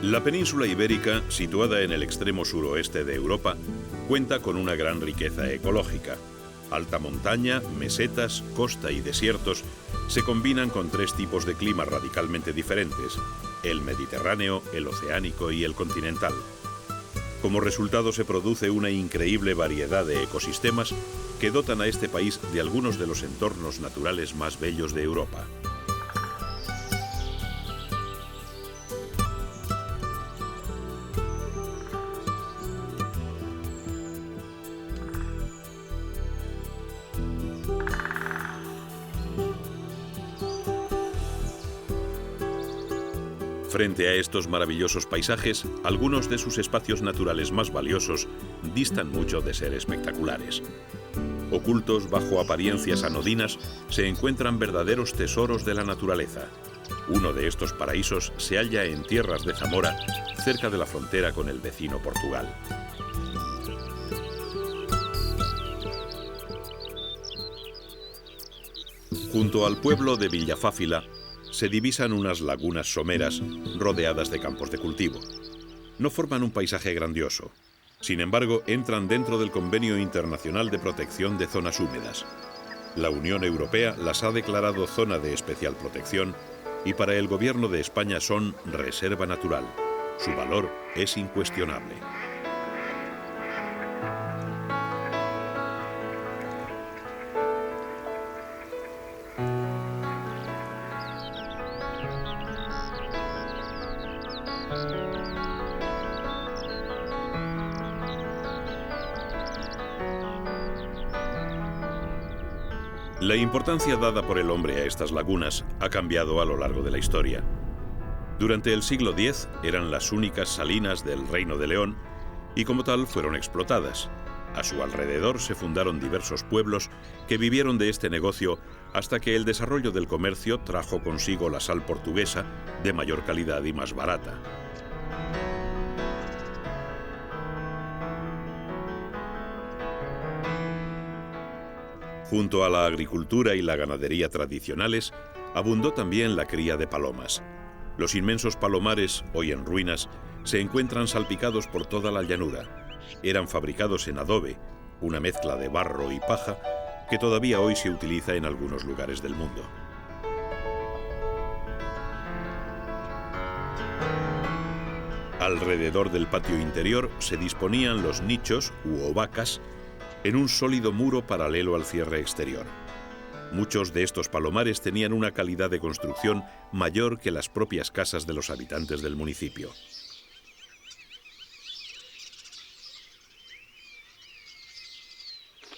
La península ibérica, situada en el extremo suroeste de Europa, cuenta con una gran riqueza ecológica. Alta montaña, mesetas, costa y desiertos se combinan con tres tipos de clima radicalmente diferentes: el mediterráneo, el oceánico y el continental. Como resultado se produce una increíble variedad de ecosistemas que dotan a este país de algunos de los entornos naturales más bellos de Europa. Frente a estos maravillosos paisajes, algunos de sus espacios naturales más valiosos distan mucho de ser espectaculares. Ocultos bajo apariencias anodinas, se encuentran verdaderos tesoros de la naturaleza. Uno de estos paraísos se halla en tierras de Zamora, cerca de la frontera con el vecino Portugal. Junto al pueblo de Villafáfila, se divisan unas lagunas someras rodeadas de campos de cultivo. No forman un paisaje grandioso. Sin embargo, entran dentro del Convenio Internacional de Protección de Zonas Húmedas. La Unión Europea las ha declarado zona de especial protección y para el Gobierno de España son reserva natural. Su valor es incuestionable. La importancia dada por el hombre a estas lagunas ha cambiado a lo largo de la historia. Durante el siglo X eran las únicas salinas del Reino de León y como tal fueron explotadas. A su alrededor se fundaron diversos pueblos que vivieron de este negocio hasta que el desarrollo del comercio trajo consigo la sal portuguesa de mayor calidad y más barata. Junto a la agricultura y la ganadería tradicionales, abundó también la cría de palomas. Los inmensos palomares, hoy en ruinas, se encuentran salpicados por toda la llanura. Eran fabricados en adobe, una mezcla de barro y paja que todavía hoy se utiliza en algunos lugares del mundo. Alrededor del patio interior se disponían los nichos u ovacas en un sólido muro paralelo al cierre exterior. Muchos de estos palomares tenían una calidad de construcción mayor que las propias casas de los habitantes del municipio.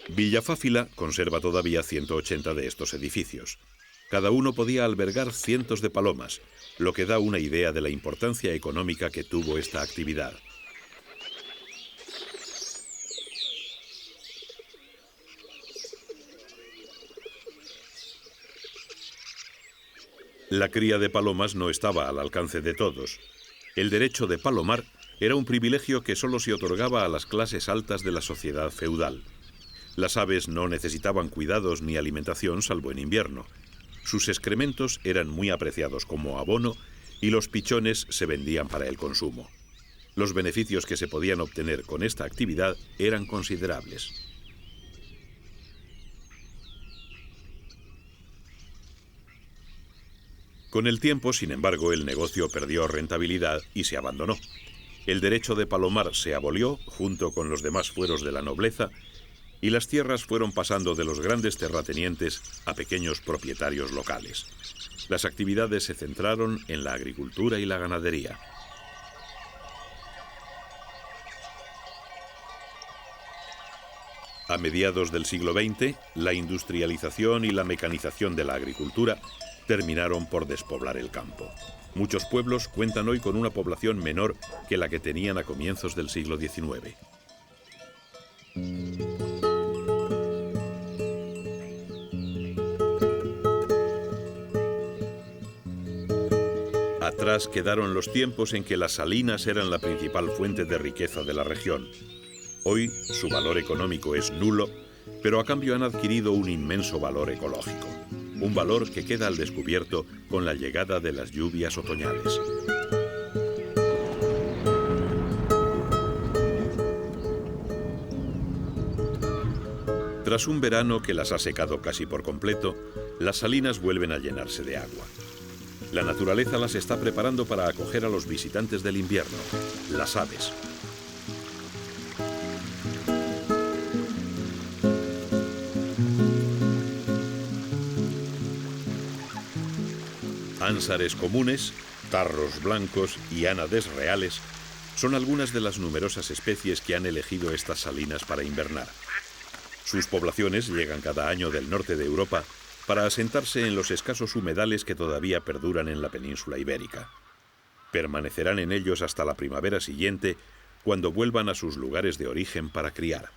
Villafáfila conserva todavía 180 de estos edificios. Cada uno podía albergar cientos de palomas, lo que da una idea de la importancia económica que tuvo esta actividad. La cría de palomas no estaba al alcance de todos. El derecho de palomar era un privilegio que solo se otorgaba a las clases altas de la sociedad feudal. Las aves no necesitaban cuidados ni alimentación salvo en invierno. Sus excrementos eran muy apreciados como abono y los pichones se vendían para el consumo. Los beneficios que se podían obtener con esta actividad eran considerables. Con el tiempo, sin embargo, el negocio perdió rentabilidad y se abandonó. El derecho de palomar se abolió junto con los demás fueros de la nobleza y las tierras fueron pasando de los grandes terratenientes a pequeños propietarios locales. Las actividades se centraron en la agricultura y la ganadería. A mediados del siglo XX, la industrialización y la mecanización de la agricultura terminaron por despoblar el campo. Muchos pueblos cuentan hoy con una población menor que la que tenían a comienzos del siglo XIX. Atrás quedaron los tiempos en que las salinas eran la principal fuente de riqueza de la región. Hoy su valor económico es nulo, pero a cambio han adquirido un inmenso valor ecológico. Un valor que queda al descubierto con la llegada de las lluvias otoñales. Tras un verano que las ha secado casi por completo, las salinas vuelven a llenarse de agua. La naturaleza las está preparando para acoger a los visitantes del invierno, las aves. Ánsares comunes, tarros blancos y ánades reales son algunas de las numerosas especies que han elegido estas salinas para invernar. Sus poblaciones llegan cada año del norte de Europa para asentarse en los escasos humedales que todavía perduran en la península ibérica. Permanecerán en ellos hasta la primavera siguiente, cuando vuelvan a sus lugares de origen para criar.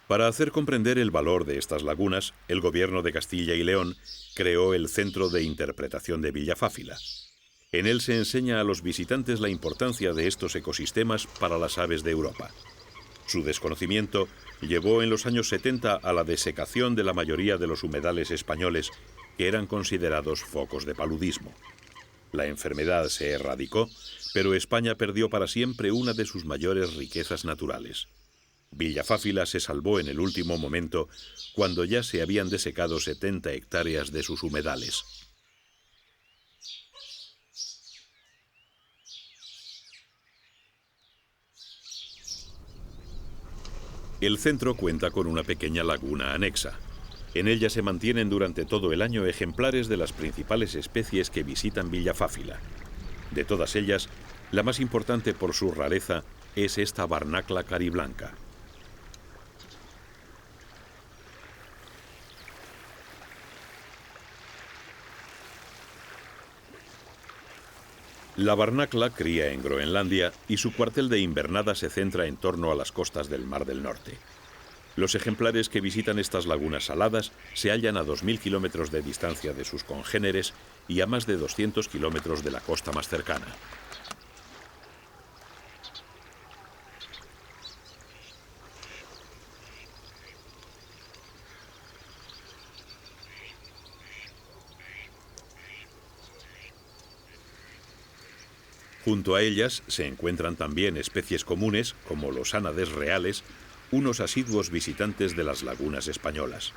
Para hacer comprender el valor de estas lagunas, el gobierno de Castilla y León creó el Centro de Interpretación de Villafáfila. En él se enseña a los visitantes la importancia de estos ecosistemas para las aves de Europa. Su desconocimiento llevó en los años 70 a la desecación de la mayoría de los humedales españoles, que eran considerados focos de paludismo. La enfermedad se erradicó, pero España perdió para siempre una de sus mayores riquezas naturales. Villafáfila se salvó en el último momento, cuando ya se habían desecado 70 hectáreas de sus humedales. El centro cuenta con una pequeña laguna anexa. En ella se mantienen durante todo el año ejemplares de las principales especies que visitan Villafáfila. De todas ellas, la más importante por su rareza es esta barnacla cariblanca. La barnacla cría en Groenlandia y su cuartel de invernada se centra en torno a las costas del Mar del Norte. Los ejemplares que visitan estas lagunas saladas se hallan a 2.000 kilómetros de distancia de sus congéneres y a más de 200 kilómetros de la costa más cercana. Junto a ellas se encuentran también especies comunes, como los ánades reales, unos asiduos visitantes de las lagunas españolas.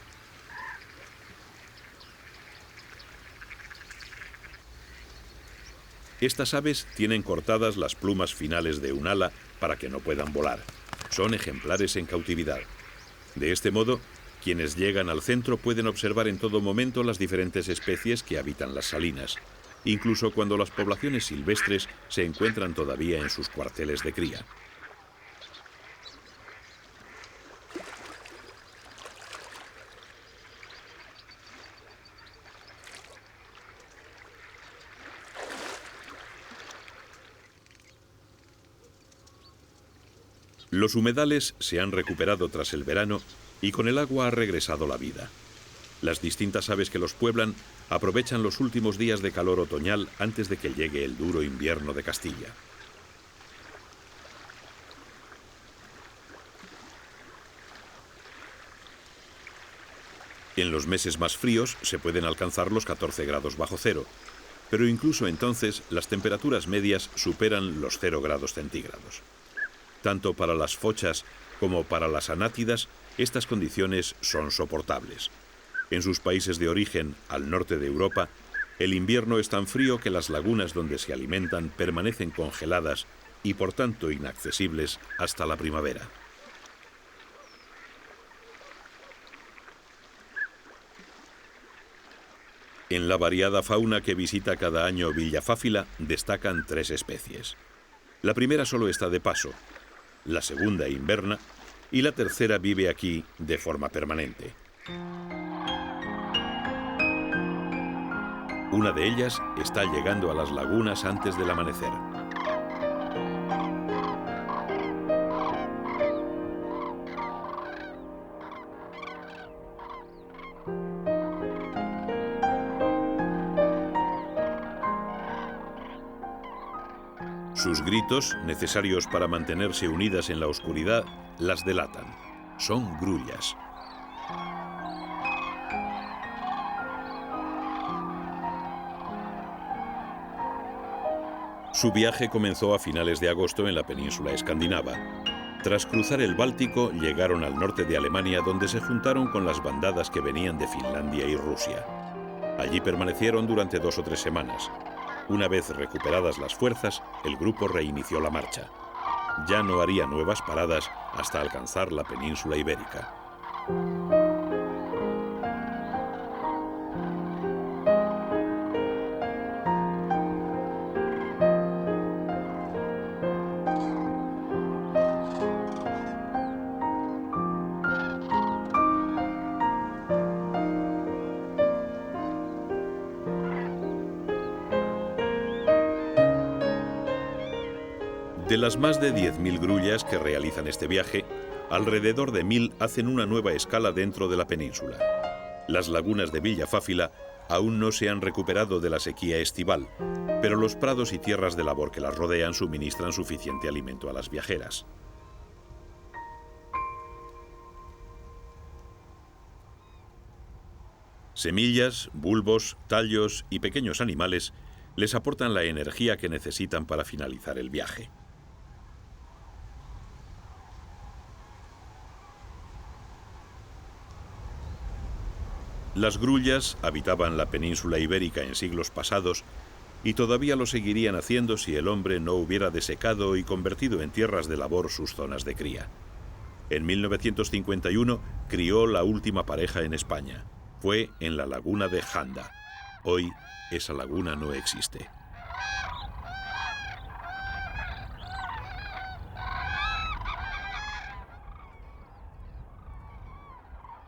Estas aves tienen cortadas las plumas finales de un ala para que no puedan volar. Son ejemplares en cautividad. De este modo, quienes llegan al centro pueden observar en todo momento las diferentes especies que habitan las salinas, incluso cuando las poblaciones silvestres se encuentran todavía en sus cuarteles de cría. Los humedales se han recuperado tras el verano y con el agua ha regresado la vida. Las distintas aves que los pueblan aprovechan los últimos días de calor otoñal antes de que llegue el duro invierno de Castilla. En los meses más fríos se pueden alcanzar los 14 grados bajo cero, pero incluso entonces las temperaturas medias superan los 0 grados centígrados. Tanto para las fochas como para las anátidas, estas condiciones son soportables. En sus países de origen, al norte de Europa, el invierno es tan frío que las lagunas donde se alimentan permanecen congeladas y por tanto inaccesibles hasta la primavera. En la variada fauna que visita cada año Villafáfila destacan 3 especies. La primera solo está de paso, la segunda inverna y la tercera vive aquí de forma permanente. Una de ellas está llegando a las lagunas antes del amanecer. Sus gritos, necesarios para mantenerse unidas en la oscuridad, las delatan. Son grullas. Su viaje comenzó a finales de agosto en la península escandinava. Tras cruzar el Báltico, llegaron al norte de Alemania, donde se juntaron con las bandadas que venían de Finlandia y Rusia. Allí permanecieron durante 2 o 3 semanas. Una vez recuperadas las fuerzas, el grupo reinició la marcha. Ya no haría nuevas paradas hasta alcanzar la península ibérica. De las más de 10.000 grullas que realizan este viaje, alrededor de 1.000 hacen una nueva escala dentro de la península. Las lagunas de Villafáfila aún no se han recuperado de la sequía estival, pero los prados y tierras de labor que las rodean suministran suficiente alimento a las viajeras. Semillas, bulbos, tallos y pequeños animales les aportan la energía que necesitan para finalizar el viaje. Las grullas habitaban la península ibérica en siglos pasados y todavía lo seguirían haciendo si el hombre no hubiera desecado y convertido en tierras de labor sus zonas de cría. En 1951 crió la última pareja en España. Fue en la laguna de Janda. Hoy esa laguna no existe.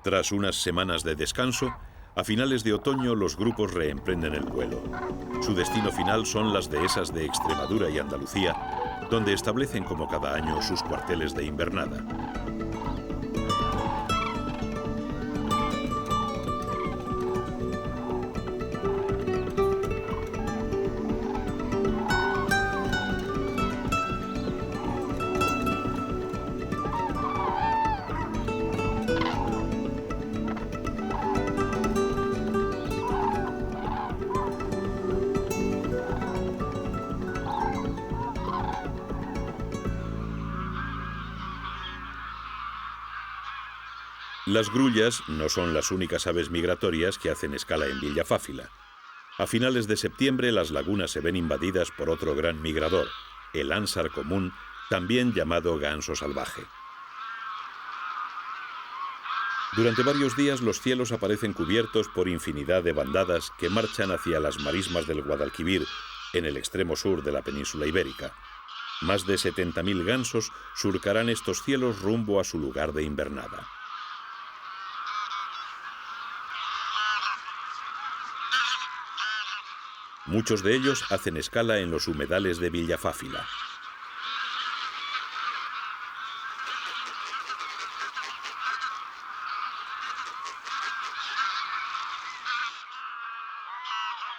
Tras unas semanas de descanso, a finales de otoño los grupos reemprenden el vuelo. Su destino final son las dehesas de Extremadura y Andalucía, donde establecen como cada año sus cuarteles de invernada. Las grullas no son las únicas aves migratorias que hacen escala en Villafáfila. A finales de septiembre las lagunas se ven invadidas por otro gran migrador, el ánsar común, también llamado ganso salvaje. Durante varios días los cielos aparecen cubiertos por infinidad de bandadas que marchan hacia las marismas del Guadalquivir, en el extremo sur de la península ibérica. Más de 70.000 gansos surcarán estos cielos rumbo a su lugar de invernada. Muchos de ellos hacen escala en los humedales de Villafáfila.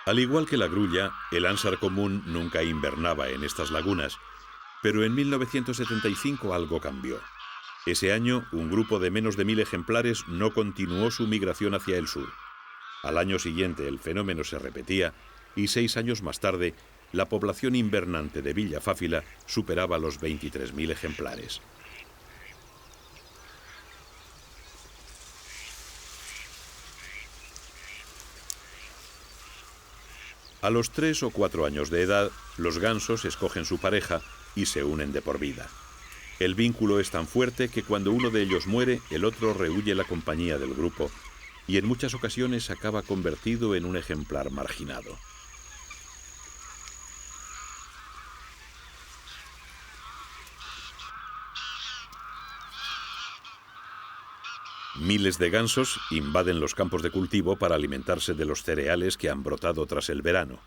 Al igual que la grulla, el ánsar común nunca invernaba en estas lagunas, pero en 1975 algo cambió. Ese año, un grupo de menos de 1.000 ejemplares no continuó su migración hacia el sur. Al año siguiente el fenómeno se repetía y 6 años más tarde, la población invernante de Villafáfila superaba los 23.000 ejemplares. A los 3 o 4 años de edad, los gansos escogen su pareja y se unen de por vida. El vínculo es tan fuerte que cuando uno de ellos muere, el otro rehúye la compañía del grupo y en muchas ocasiones acaba convertido en un ejemplar marginado. Miles de gansos invaden los campos de cultivo para alimentarse de los cereales que han brotado tras el verano.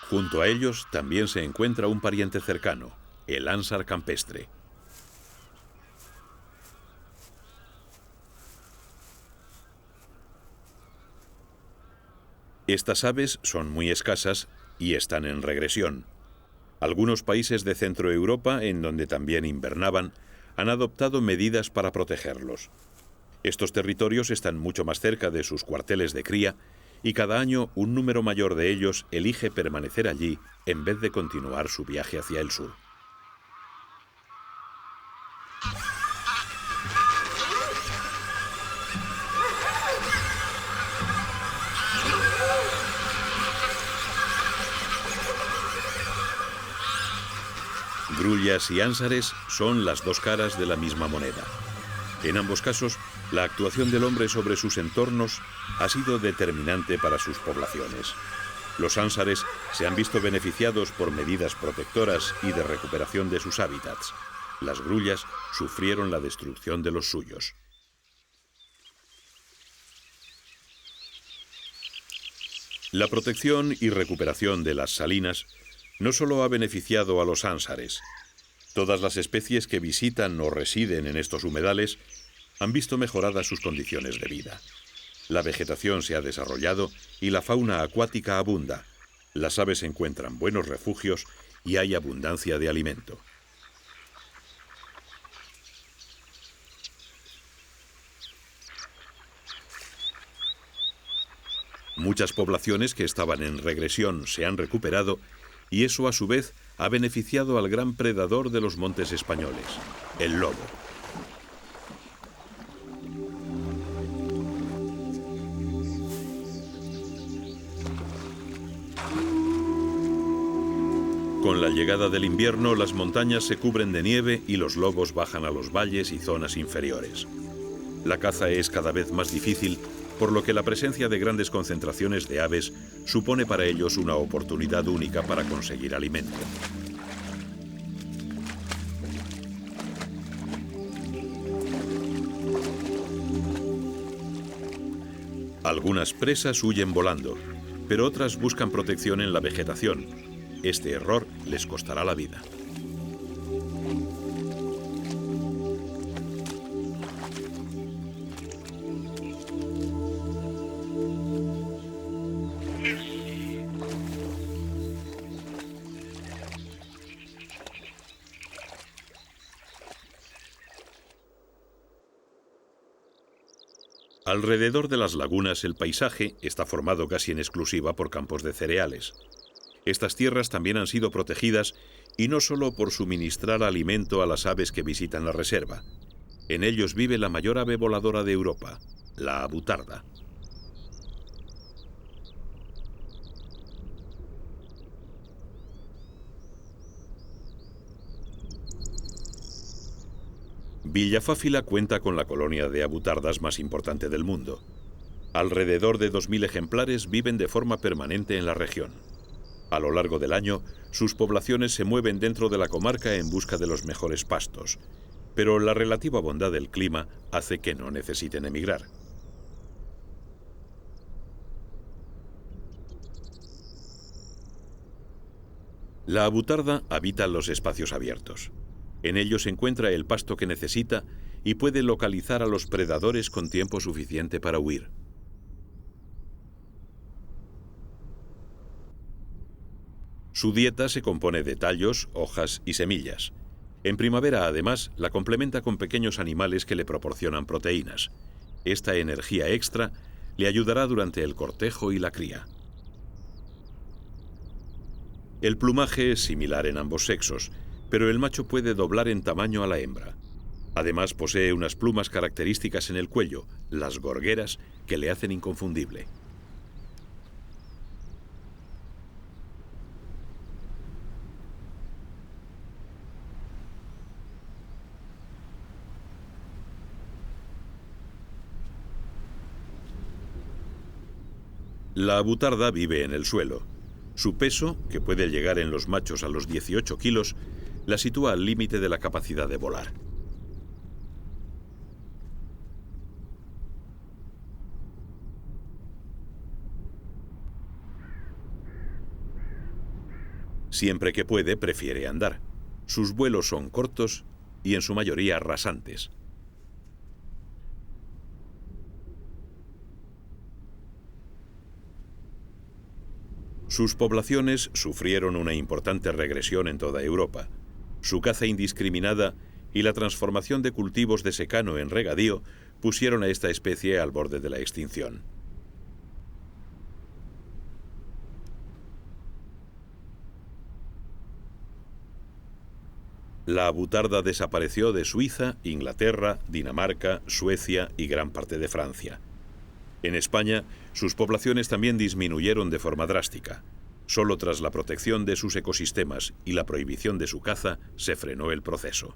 Junto a ellos también se encuentra un pariente cercano, el ánsar campestre. Estas aves son muy escasas y están en regresión. Algunos países de Centro Europa, en donde también invernaban, han adoptado medidas para protegerlos. Estos territorios están mucho más cerca de sus cuarteles de cría y cada año un número mayor de ellos elige permanecer allí en vez de continuar su viaje hacia el sur. Grullas y ánsares son las dos caras de la misma moneda. En ambos casos, la actuación del hombre sobre sus entornos ha sido determinante para sus poblaciones. Los ánsares se han visto beneficiados por medidas protectoras y de recuperación de sus hábitats. Las grullas sufrieron la destrucción de los suyos. La protección y recuperación de las salinas no solo ha beneficiado a los ánsares. Todas las especies que visitan o residen en estos humedales han visto mejoradas sus condiciones de vida. La vegetación se ha desarrollado y la fauna acuática abunda. Las aves encuentran buenos refugios y hay abundancia de alimento. Muchas poblaciones que estaban en regresión se han recuperado y eso a su vez ha beneficiado al gran predador de los montes españoles, el lobo. Con la llegada del invierno, las montañas se cubren de nieve y los lobos bajan a los valles y zonas inferiores. La caza es cada vez más difícil, por lo que la presencia de grandes concentraciones de aves supone para ellos una oportunidad única para conseguir alimento. Algunas presas huyen volando, pero otras buscan protección en la vegetación. Este error les costará la vida. Alrededor de las lagunas el paisaje está formado casi en exclusiva por campos de cereales. Estas tierras también han sido protegidas y no solo por suministrar alimento a las aves que visitan la reserva. En ellos vive la mayor ave voladora de Europa, la abutarda. Villafáfila cuenta con la colonia de abutardas más importante del mundo. Alrededor de 2000 ejemplares viven de forma permanente en la región. A lo largo del año, sus poblaciones se mueven dentro de la comarca en busca de los mejores pastos, pero la relativa bondad del clima hace que no necesiten emigrar. La abutarda habita los espacios abiertos. En ellos se encuentra el pasto que necesita y puede localizar a los predadores con tiempo suficiente para huir. Su dieta se compone de tallos, hojas y semillas. En primavera, además, la complementa con pequeños animales que le proporcionan proteínas. Esta energía extra le ayudará durante el cortejo y la cría. El plumaje es similar en ambos sexos, pero el macho puede doblar en tamaño a la hembra. Además, posee unas plumas características en el cuello, las gorgueras, que le hacen inconfundible. La abutarda vive en el suelo. Su peso, que puede llegar en los machos a los 18 kilos, la sitúa al límite de la capacidad de volar. Siempre que puede, prefiere andar. Sus vuelos son cortos y en su mayoría rasantes. Sus poblaciones sufrieron una importante regresión en toda Europa. Su caza indiscriminada y la transformación de cultivos de secano en regadío pusieron a esta especie al borde de la extinción. La avutarda desapareció de Suiza, Inglaterra, Dinamarca, Suecia y gran parte de Francia. En España, sus poblaciones también disminuyeron de forma drástica. Solo tras la protección de sus ecosistemas y la prohibición de su caza se frenó el proceso.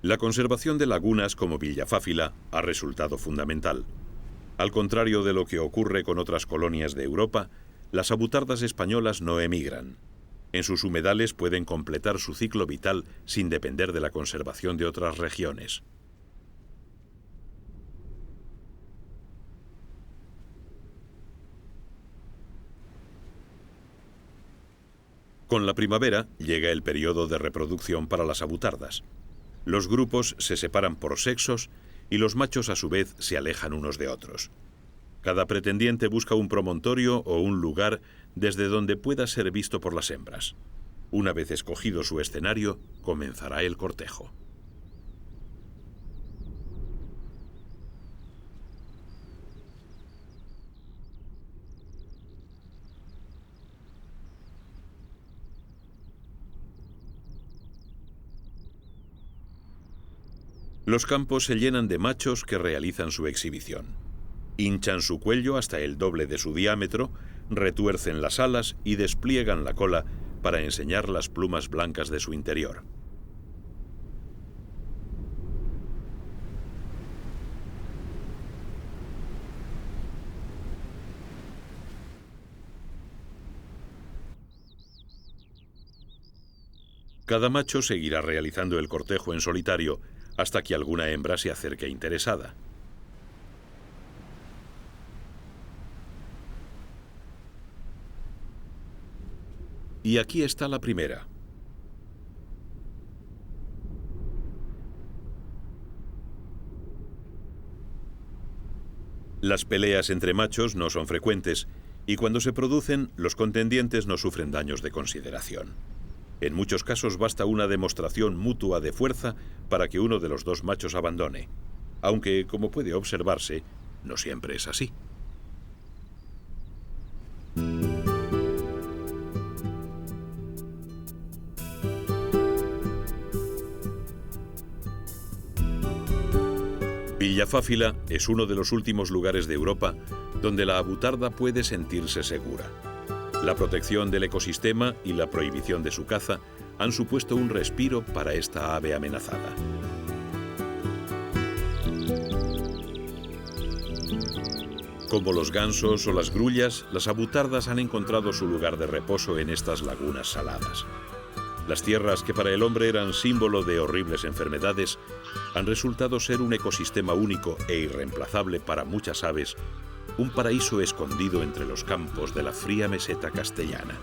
La conservación de lagunas como Villafáfila ha resultado fundamental. Al contrario de lo que ocurre con otras colonias de Europa, las avutardas españolas no emigran. En sus humedales pueden completar su ciclo vital sin depender de la conservación de otras regiones. Con la primavera llega el periodo de reproducción para las avutardas. Los grupos se separan por sexos y los machos a su vez se alejan unos de otros. Cada pretendiente busca un promontorio o un lugar desde donde pueda ser visto por las hembras. Una vez escogido su escenario, comenzará el cortejo. Los campos se llenan de machos que realizan su exhibición. Hinchan su cuello hasta el doble de su diámetro, retuercen las alas y despliegan la cola para enseñar las plumas blancas de su interior. Cada macho seguirá realizando el cortejo en solitario hasta que alguna hembra se acerque interesada. Y aquí está la primera. Las peleas entre machos no son frecuentes y cuando se producen, los contendientes no sufren daños de consideración. En muchos casos basta una demostración mutua de fuerza para que uno de los dos machos abandone, aunque, como puede observarse, no siempre es así. Villafáfila es uno de los últimos lugares de Europa donde la avutarda puede sentirse segura. La protección del ecosistema y la prohibición de su caza han supuesto un respiro para esta ave amenazada. Como los gansos o las grullas, las avutardas han encontrado su lugar de reposo en estas lagunas saladas. Las tierras que para el hombre eran símbolo de horribles enfermedades han resultado ser un ecosistema único e irreemplazable para muchas aves, un paraíso escondido entre los campos de la fría meseta castellana.